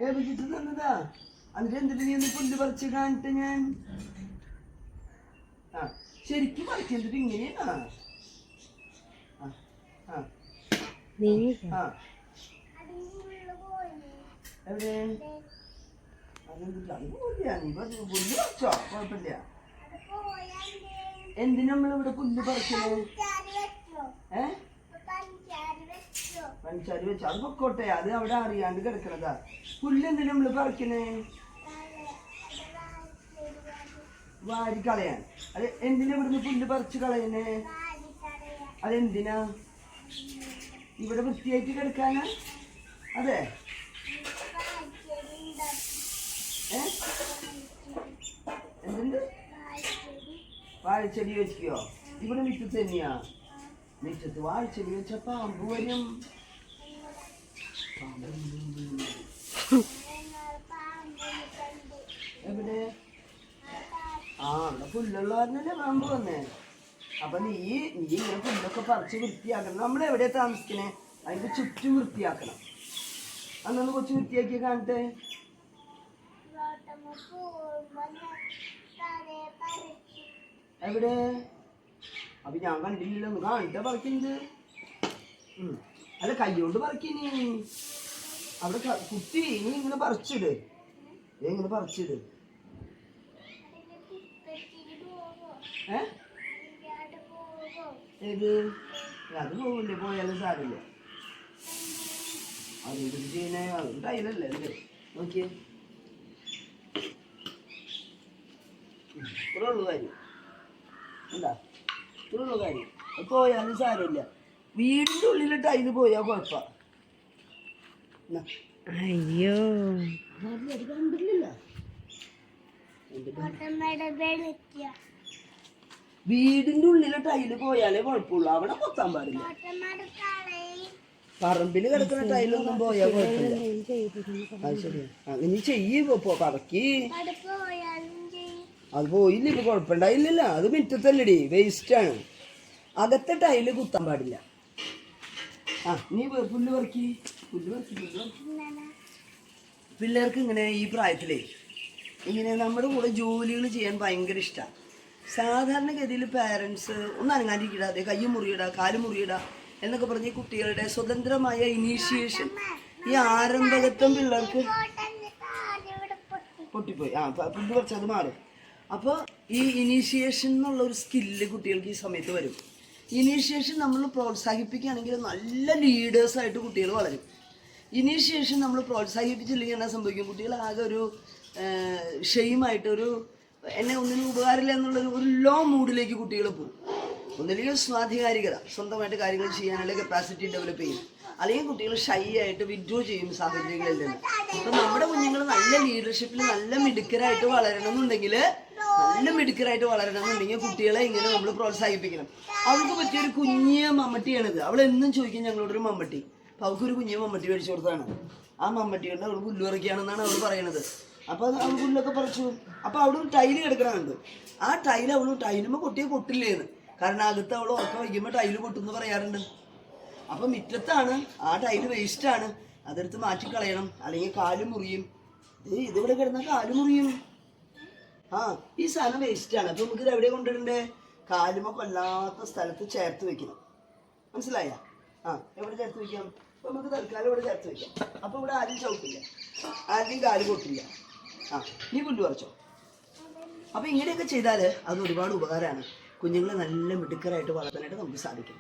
ഏൽപ്പിച്ചിട്ട് തന്നതാ. എന്നിട്ട് എന്തിട്ട് നീ ഒന്ന് പുല്ല് പറിച്ച് കാണിട്ട് ഞാൻ ശരിക്കും പറിച്ചിട്ട് ഇങ്ങനെയാ. എവിടെ അതെന്തില്ല നീ പുല്ല് പറിച്ചോ? കുഴപ്പമില്ല. എന്തിനാ നമ്മളിവിടെ പുല്ല് പറിക്കണേ? പഞ്ചാരി വെച്ചു അത് പൊക്കോട്ടെ, അത് അവിടെ അറിയാണ്ട് കിടക്കണതാ. പുല്ല് എന്തിനാ നമ്മള് പറിക്കണേ? വാരിക്കളയാൻ. അത് എന്തിനാ ഇവിടുന്ന് പുല്ല് പറിച്ച് കളയണേ? അതെന്തിനാ? ഇവിടെ വൃത്തിയായിട്ട് കിടക്കാനാ? അതെ. എന്തുണ്ട്? വാഴച്ചെടി വെച്ചിക്കോ? ഇവിടെ മുറ്റത്ത് തന്നെയാ. മുറ്റത്ത് വാഴച്ചെടി വെച്ച പാമ്പ് വരും. എവിടെ? അവിടെ പുല്ലുള്ള കാരണല്ലേ പാമ്പ് വന്നേ. അപ്പൊ നീ ഇങ്ങനെ പുല്ലൊക്കെ പറിച്ച് വൃത്തിയാക്കണം. നമ്മൾ എവിടെയാ താമസിക്കണേ അതിന്റെ ചുറ്റും വൃത്തിയാക്കണം. അന്നൊന്ന് കൊച്ചു വൃത്തിയാക്കി കാണട്ടെ. എവിടെ? അപ്പൊ ഞാൻ കണ്ടില്ലല്ലോ, ഒന്ന് കാണട്ടെ പറിക്കുന്നത്. അല്ല കൈകൊണ്ട് പറിക്കിനി. അവിടെ കുത്തി നീ ഇങ്ങനെ പറിച്ചിട്. ഇങ്ങനെ പറിച്ചിട്. ഏത്? അത് പോവില്ലേ? പോയാലും സാരില്ല. അത് ചെയ്യുന്ന ടൈലല്ലേ അല്ലേ? നോക്കിയേ, ഇത്രയുള്ളൂ കാര്യം. എന്താ ഇത്രയുള്ളൂ കാര്യം. പോയാലും സാരമില്ല. വീടിന്റെ ഉള്ളിൽ ടൈല് പോയാൽ കുഴപ്പ. അയ്യോ കണ്ടില്ല. വീടിന്റെ ഉള്ളിലെ ടൈല് പോയാലേ കുഴപ്പമുള്ളൂ. അവിടെ കൊത്താൻ പാടില്ല. പറമ്പില് കിടക്കുന്ന ടൈലൊന്നും പോയാൽ കുഴപ്പമില്ല. അത് ശരിയാ. അങ്ങനെ ചെയ്യപ്പോ പറക്കി. അത് പോയില്ല, ഇപ്പൊ കുഴപ്പമുണ്ടായില്ലല്ലോ. അത് മിറ്റത്തല്ലടി, വേസ്റ്റ് ആണ്. അകത്തെ ടൈല് കുത്താൻ പാടില്ല. നീ പുല്ല് പറിക്കി. പിള്ളേർക്ക് ഇങ്ങനെ ഈ പ്രായത്തിലേ ഇങ്ങനെ നമ്മുടെ കൂടെ ജോലികൾ ചെയ്യാൻ ഭയങ്കര ഇഷ്ടമാണ്. സാധാരണഗതിയിൽ പാരൻസ് ഒന്ന് അനങ്ങാണ്ടിരിക്കിടാതെ കൈ മുറിയിടാ കാല് മുറിയിടാ എന്നൊക്കെ പറഞ്ഞ് കുട്ടികളുടെ സ്വതന്ത്രമായ ഇനീഷ്യേഷൻ, ഈ ആരംഭകത്വം പിള്ളേർക്ക് പൊട്ടിപ്പോയി. പുല്ല് പറിച്ചാൽ അത് മാറും. അപ്പോൾ ഈ ഇനീഷ്യേഷൻ എന്നുള്ള ഒരു സ്കില്ല് കുട്ടികൾക്ക് ഈ സമയത്ത് വരും. ഇനീഷ്യേഷൻ നമ്മൾ പ്രോത്സാഹിപ്പിക്കുകയാണെങ്കിൽ നല്ല ലീഡേഴ്സായിട്ട് കുട്ടികൾ വളരും. ഇനീഷ്യേഷൻ നമ്മൾ പ്രോത്സാഹിപ്പിച്ചില്ലെങ്കിൽ എന്നാ സംഭവിക്കും? കുട്ടികൾ ആകെ ഒരു ഷെയിമായിട്ട്, ഒരു എന്നെ ഒന്നിനും ഉപകാരമില്ല എന്നുള്ളൊരു ഒരു ലോ മൂഡിലേക്ക് കുട്ടികൾ പോകും. ഒന്നില്ലെങ്കിൽ സ്വാധികാരികത, സ്വന്തമായിട്ട് കാര്യങ്ങൾ ചെയ്യാനുള്ള കപ്പാസിറ്റി ഡെവലപ്പ് ചെയ്യും. അല്ലെങ്കിൽ കുട്ടികൾ ഷൈ ആയിട്ട് വിഡ്രോ ചെയ്യും സാഹചര്യങ്ങളിൽ നിന്ന്. അപ്പം നമ്മുടെ കുഞ്ഞുങ്ങൾ നല്ല ലീഡർഷിപ്പിൽ നല്ല മിടുക്കരായിട്ട് വളരണമെന്നുണ്ടെങ്കിൽ കുട്ടികളെ ഇങ്ങനെ നമ്മൾ പ്രോത്സാഹിപ്പിക്കണം. അവൾക്ക് പറ്റിയൊരു കുഞ്ഞിയ മമ്മട്ടിയാണിത്. അവൾ എന്നും ചോദിക്കും ഞങ്ങളോടൊരു മമ്മട്ടി. അപ്പം അവൾക്കൊരു കുഞ്ഞിയ മമ്മട്ടി മേടിച്ചു കൊടുത്താണ്. ആ മമ്മട്ടി കൊണ്ട് അവൾ പുല്ല് പറിക്കുകയാണെന്നാണ് അവൾ പറയണത്. അപ്പോൾ അത് അവൾ പുല്ലൊക്കെ പറിച്ചു. അപ്പോൾ അവിടെ ഒരു ടൈല് കിടക്കണമുണ്ട്. ആ ടൈല് ടൈലുമ്പോൾ പൊട്ടിയെ പൊട്ടില്ലേന്ന്. കാരണം അകത്ത് അവൾ ഉറക്കം വയ്ക്കുമ്പോൾ ടൈല് പൊട്ടുമെന്ന് പറയാറുണ്ട്. അപ്പം മിറ്റത്താണ്, ആ ടൈല് വേസ്റ്റാണ്, അതെടുത്ത് മാറ്റിക്കളയണം, അല്ലെങ്കിൽ കാല് മുറിയും. ഇതിവിടെ കിടന്നാൽ കാല് മുറിയും. ഈ സാധനം വേസ്റ്റാണ്. അപ്പം നമുക്കിത് എവിടെ കൊണ്ടിടണ്ടേ? കാലുമ കൊല്ലാത്ത സ്ഥലത്ത് ചേർത്ത് വെക്കണം. മനസ്സിലായ? എവിടെ ചേർത്ത് വെക്കാം? അപ്പം നമുക്ക് തൽക്കാലം ഇവിടെ ചേർത്ത് വെക്കാം. അപ്പം ഇവിടെ ആരും ചവിട്ടില്ല, ആരുടെയും കാല് പൊട്ടില്ല. നീ പുല്ല് പറിച്ചോ. അപ്പം ഇങ്ങനെയൊക്കെ ചെയ്താൽ അത് ഒരുപാട് ഉപകാരമാണ്. കുഞ്ഞുങ്ങളെ നല്ല മിടുക്കരായിട്ട് വളർത്താനായിട്ട് നമുക്ക് സാധിക്കും.